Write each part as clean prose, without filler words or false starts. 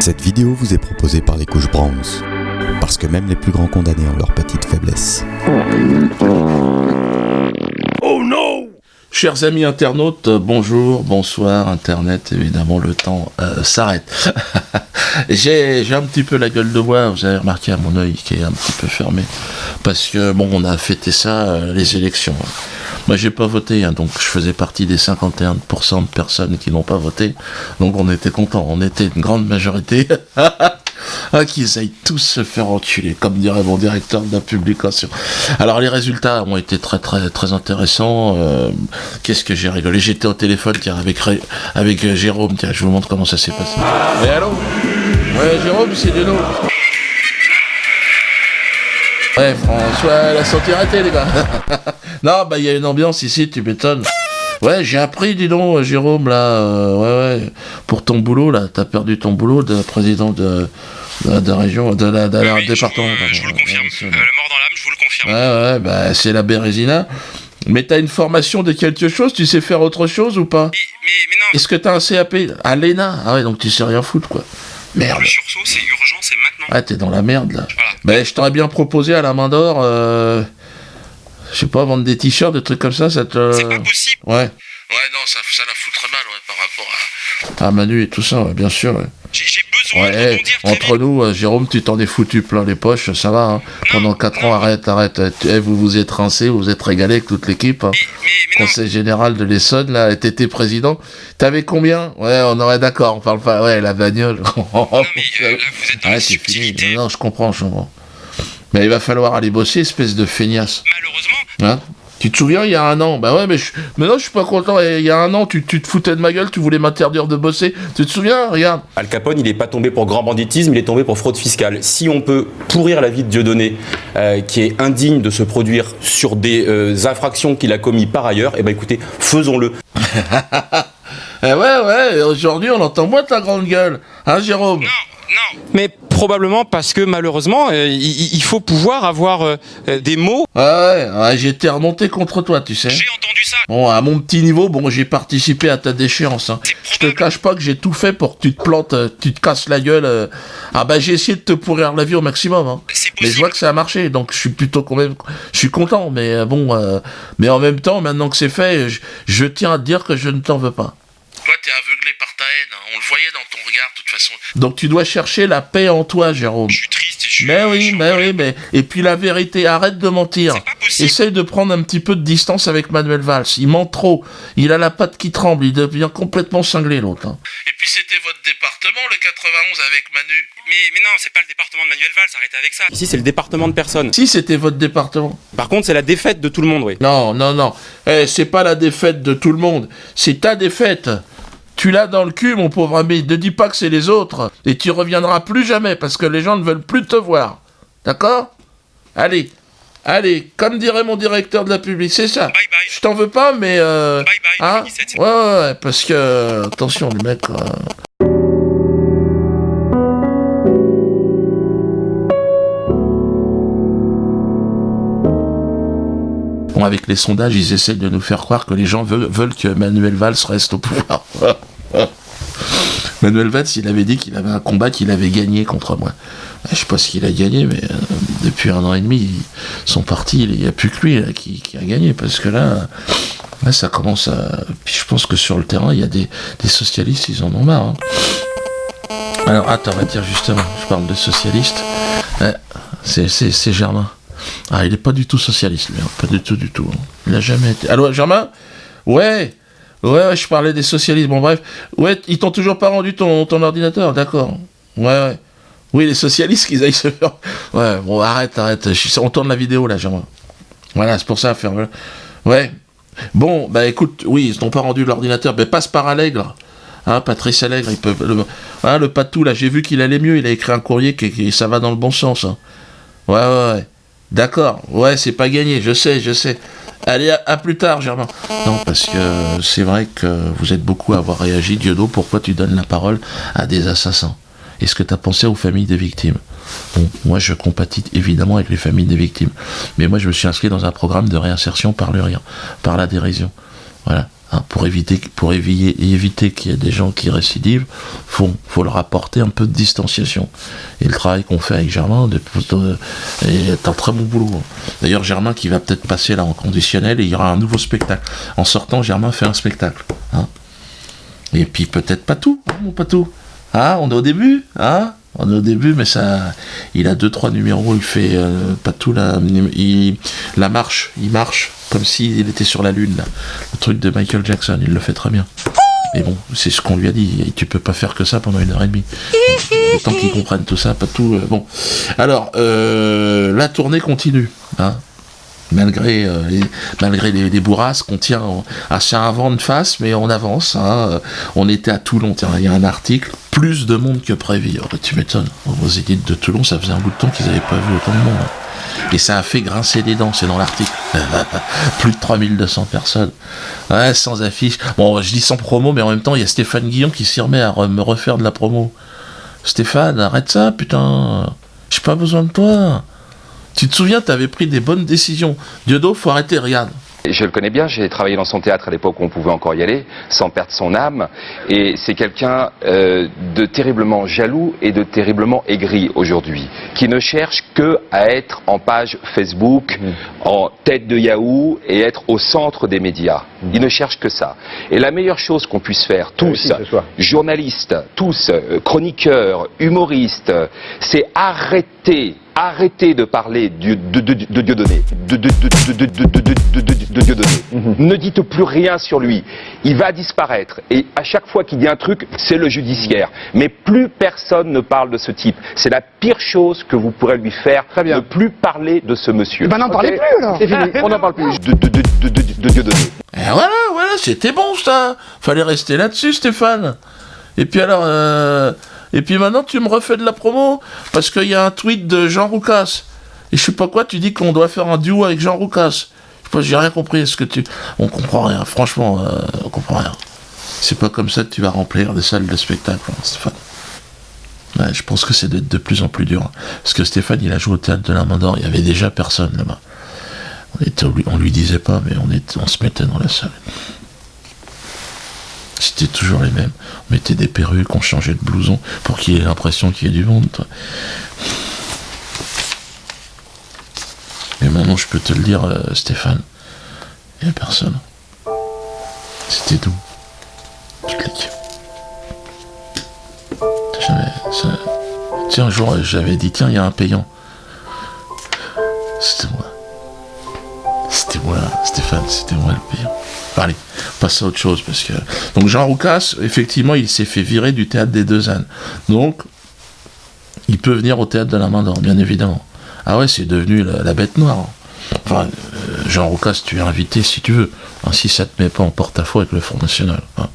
Cette vidéo vous est proposée par les couches bronze, parce que même les plus grands condamnés ont leurs petites faiblesses. Oh non! Chers amis internautes, bonjour, bonsoir, Internet, évidemment le temps s'arrête. J'ai un petit peu la gueule de bois, vous avez remarqué à mon œil qui est un petit peu fermé, parce que bon, on a fêté ça, les élections. Moi j'ai pas voté, hein, donc je faisais partie des 51% de personnes qui n'ont pas voté, donc on était contents, on était une grande majorité. Ah, qu'ils aillent tous se faire enculer, comme dirait mon directeur de la publication. Alors les résultats ont été très très très intéressants. Qu'est-ce que j'ai rigolé. J'étais au téléphone tiens, avec Jérôme, tiens, je vous montre comment ça s'est passé. Et allô? Ouais, Jérôme, c'est de nous. Ouais, François, la santé ratée, les gars. Non, bah il y a une ambiance ici, tu m'étonnes. Ouais, j'ai appris, dis donc, Jérôme, là, ouais, pour ton boulot, là, t'as perdu ton boulot de président de région, de la département. Je vous le confirme, le mort dans l'âme, je vous le confirme. Ouais, bah, c'est la Bérésina. Mais t'as une formation de quelque chose, tu sais faire autre chose ou pas? Mais non. Est-ce que t'as un CAP à l'ENA? Ah ouais, donc tu sais rien foutre, quoi. Merde. Le sursaut, c'est urgent, c'est maintenant. Ah, t'es dans la merde, là. Voilà. Bah, je t'aurais bien proposé à la main d'or, je sais pas, vendre des t-shirts, des trucs comme ça te... C'est pas possible. Ouais. Ouais, non, ça la foutrait mal, ouais, par rapport à Manu et tout ça, ouais, bien sûr, ouais. J'ai besoin de rebondir très entre vite. nous, Jérôme, tu t'en es foutu plein les poches, ça va, hein. Pendant 4 ans, arrête. Vous vous êtes rincé, vous vous êtes régalé avec toute l'équipe, hein. Mais Conseil général de l'Essonne, là, t'étais président. T'avais combien? Ouais, on aurait d'accord, on parle pas, ouais, la bagnole. non, mais là, vous êtes dans la C'est fini. subtilité. Non, je comprends. Mais il va falloir aller bosser, espèce de feignasse. Malheureusement, Hein? Tu te souviens, il y a un an? Bah ouais, mais non, je suis pas content. Il y a un an, tu te foutais de ma gueule, tu voulais m'interdire de bosser. Tu te souviens? Regarde. Al Capone, il n'est pas tombé pour grand banditisme, il est tombé pour fraude fiscale. Si on peut pourrir la vie de Dieudonné, qui est indigne de se produire sur des infractions qu'il a commis par ailleurs, eh ben écoutez, faisons-le. Ouais, aujourd'hui, on entend moins ta grande gueule. Hein, Jérôme? non. Mais probablement parce que malheureusement, il faut pouvoir avoir des mots. Ouais, j'ai été remonté contre toi, tu sais. J'ai entendu ça. Bon, à mon petit niveau, j'ai participé à ta déchéance. Hein. Je te cache pas que j'ai tout fait pour que tu te plantes, tu te casses la gueule. Ah bah j'ai essayé de te pourrir la vie au maximum. Hein. C'est Mais je vois possible. que ça a marché, donc je suis plutôt quand même, je suis content. Mais mais en même temps, maintenant que c'est fait, je tiens à te dire que je ne t'en veux pas. Toi, t'es aveuglé par ta haine, hein. On le voyait dans ton regard, de toute façon. Donc tu dois chercher la paix en toi, Jérôme. Je suis triste et je suis... Mais je suis en colère. oui, mais... Et puis la vérité, arrête de mentir. C'est pas possible. Essaye de prendre un petit peu de distance avec Manuel Valls. Il ment trop. Il a la patte qui tremble. Il devient complètement cinglé, l'autre. Hein. Et puis c'était votre département, le 91, avec Manu. Mais non, c'est pas le département de Manuel Valls, arrêtez avec ça. Ici, c'est le département de personnes. Si c'était votre département. Par contre, c'est la défaite de tout le monde, oui. Non. C'est pas la défaite de tout le monde. C'est ta défaite. Tu l'as dans le cul, mon pauvre ami. Ne dis pas que c'est les autres. Et tu reviendras plus jamais parce que les gens ne veulent plus te voir. D'accord? Allez, comme dirait mon directeur de la public, c'est ça. Bye bye. Je t'en veux pas, mais Bye bye, hein? 17. Ouais, parce que attention, le mec. Bon, avec les sondages, ils essayent de nous faire croire que les gens veulent que Manuel Valls reste au pouvoir. Manuel Valls, il avait dit qu'il avait un combat qu'il avait gagné contre moi. Je sais pas ce qu'il a gagné, mais depuis 1 an et demi, son parti, il n'y a plus que lui là, qui a gagné, parce que là, ça commence à... Puis je pense que sur le terrain, il y a des socialistes, ils en ont marre. Hein. Alors, attends, on va dire justement, je parle de socialistes. C'est Germain. Ah, il est pas du tout socialiste, lui, hein. Pas du tout. Hein. Il a jamais été... Allô, Germain? Ouais, je parlais des socialistes, bon bref. Ouais, ils t'ont toujours pas rendu ton ordinateur, d'accord. Ouais. Oui, les socialistes, qu'ils aillent se faire... Ouais, bon, arrête. On tourne la vidéo, là, Germain. Voilà, c'est pour ça, faire... Ouais. Bon, bah écoute, oui, ils t'ont pas rendu l'ordinateur, mais passe par Allègre. Hein, Patrice Allègre, le patou, là, j'ai vu qu'il allait mieux, il a écrit un courrier qui ça va dans le bon sens. Hein. Ouais. D'accord, ouais, c'est pas gagné, je sais. Allez, à plus tard, Germain. Non, parce que c'est vrai que vous êtes beaucoup à avoir réagi. Diodo, pourquoi tu donnes la parole à des assassins? Est-ce que tu as pensé aux familles des victimes? Bon, moi je compatis évidemment avec les familles des victimes. Mais moi je me suis inscrit dans un programme de réinsertion par le rire, par la dérision. Voilà. Hein, pour éviter qu'il y ait des gens qui récidivent, faut le rapporter un peu de distanciation. Et le travail qu'on fait avec Germain est un très bon boulot. D'ailleurs, Germain qui va peut-être passer là en conditionnel, et il y aura un nouveau spectacle. En sortant, Germain fait un spectacle. Hein. Et puis peut-être Patou, hein, mon Patou. Hein, on est au début, hein. On est au début, mais ça, il a 2-3 numéros, il fait Patou, la marche, il marche comme s'il était sur la lune, là. Le truc de Michael Jackson, il le fait très bien. Mais bon, c'est ce qu'on lui a dit, tu peux pas faire que ça pendant 1h30. Le temps qu'ils comprennent tout ça, Patou, bon. Alors, la tournée continue, hein. Malgré les bourrasques, on tient un vent de face, mais on avance. Hein. On était à Toulon, tiens, il y a un article, plus de monde que prévu. Oh, tu m'étonnes, aux élites de Toulon, ça faisait un bout de temps qu'ils n'avaient pas vu autant de monde. Et ça a fait grincer des dents, c'est dans l'article. Plus de 3200 personnes. Ouais, sans affiche. Bon, je dis sans promo, mais en même temps, il y a Stéphane Guillon qui s'y remet à me refaire de la promo. Stéphane, arrête ça, putain. J'ai pas besoin de toi. Tu te souviens, t'avais pris des bonnes décisions. Dieudo, faut arrêter, regarde. Je le connais bien, j'ai travaillé dans son théâtre à l'époque où on pouvait encore y aller, sans perdre son âme. Et c'est quelqu'un de terriblement jaloux et de terriblement aigri aujourd'hui, qui ne cherche que à être en page Facebook, en tête de Yahoo et être au centre des médias. Il ne cherche que ça. Et la meilleure chose qu'on puisse faire, tous, journalistes, tous, chroniqueurs, humoristes, c'est arrêter de parler de Dieudonné. De Dieudonné. Ne dites plus rien sur lui. Il va disparaître. Et à chaque fois qu'il dit un truc, c'est le judiciaire. Mais plus personne ne parle de ce type. C'est la pire chose que vous pourrez lui faire. Très bien. Ne plus parler de ce monsieur. Ben n'en parlez plus alors. C'est fini. On n'en parle plus. De Dieudonné. Et voilà, c'était bon ça. Fallait rester là-dessus, Stéphane. Et puis alors, et puis maintenant tu me refais de la promo parce qu'il y a un tweet de Jean Roucas. Et je sais pas quoi, tu dis qu'on doit faire un duo avec Jean Roucas. Je sais pas, j'ai rien compris. On comprend rien. Franchement, on comprend rien. C'est pas comme ça que tu vas remplir des salles de spectacle, hein, Stéphane. Ouais, je pense que c'est de plus en plus dur. Hein. Parce que Stéphane, il a joué au théâtre de la Main d'Or. Il y avait déjà personne là-bas. On lui disait pas, mais on se mettait dans la salle. C'était toujours les mêmes. On mettait des perruques, on changeait de blouson pour qu'il ait l'impression qu'il y ait du monde. Toi. Et maintenant, je peux te le dire, Stéphane, il n'y a personne. C'était doux. Tu cliques. Tiens, un jour, j'avais dit, tiens, il y a un payant. C'était moi, Stéphane, c'était moi le payant. Allez, passe à autre chose, parce que... Donc Jean Roucas, effectivement, il s'est fait virer du théâtre des Deux Ânes. Donc, il peut venir au théâtre de la Main d'Or, bien évidemment. Ah ouais, c'est devenu la bête noire. Enfin, Jean Roucas, tu es invité si tu veux. Hein, si ça te met pas en porte-à-faux avec le Front National. Hein.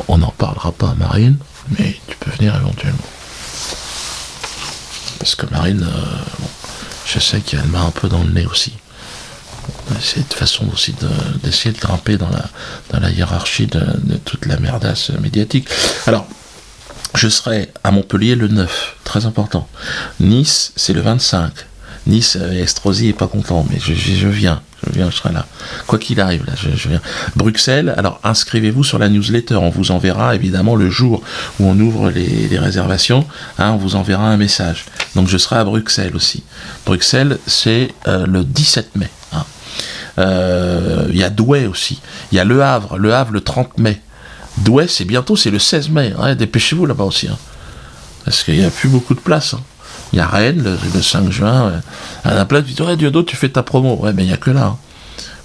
On n'en parlera pas à Marine, mais tu peux venir éventuellement. Parce que Marine, je sais qu'elle m'a un peu dans le nez aussi. C'est une façon aussi d'essayer de grimper dans la hiérarchie de toute la merdasse médiatique. Alors, je serai à Montpellier le 9, très important. Nice, c'est le 25. Nice, Estrosi est pas content, mais je viens, je serai là. Quoi qu'il arrive, là, je viens. Bruxelles, alors inscrivez-vous sur la newsletter, on vous enverra évidemment le jour où on ouvre les réservations, hein, on vous enverra un message. Donc je serai à Bruxelles aussi. Bruxelles, c'est le 17 mai. Hein. Il y a Douai aussi, il y a Le Havre le 30 mai. Douai, c'est bientôt, c'est le 16 mai, ouais, dépêchez-vous là-bas aussi, hein. Parce qu'il n'y a plus beaucoup de place, hein. Il y a Rennes, le 5 juin, ouais. À la place, tu dis, ouais, Diodo, tu fais ta promo. Ouais, mais il n'y a que là. Hein.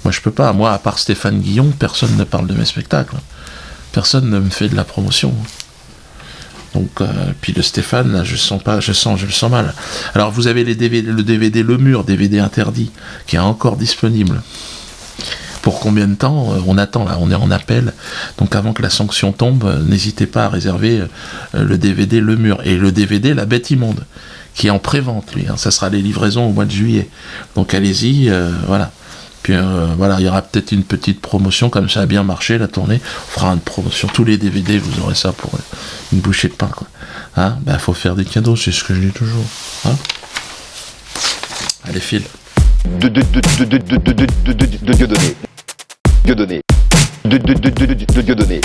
Moi, je peux pas. Moi, à part Stéphane Guillon, personne ne parle de mes spectacles. Personne ne me fait de la promotion. Donc, puis le Stéphane, là, je le sens mal. Alors, vous avez le DVD Le Mur, DVD interdit, qui est encore disponible. Pour combien de temps on attend là, on est en appel. Donc avant que la sanction tombe, n'hésitez pas à réserver le DVD Le Mur. Et le DVD La Bête Immonde, qui est en pré-vente, lui. Hein. Ça sera les livraisons au mois de juillet. Donc allez-y, voilà. Puis voilà, il y aura peut-être une petite promotion, comme ça a bien marché la tournée. On fera une promotion, tous les DVD, vous aurez ça pour une bouchée de pain, quoi. Hein, ben, faut faire des cadeaux, c'est ce que je dis toujours. Hein, allez, file. De Dieudonné. Dieudonné. De Dieudonné.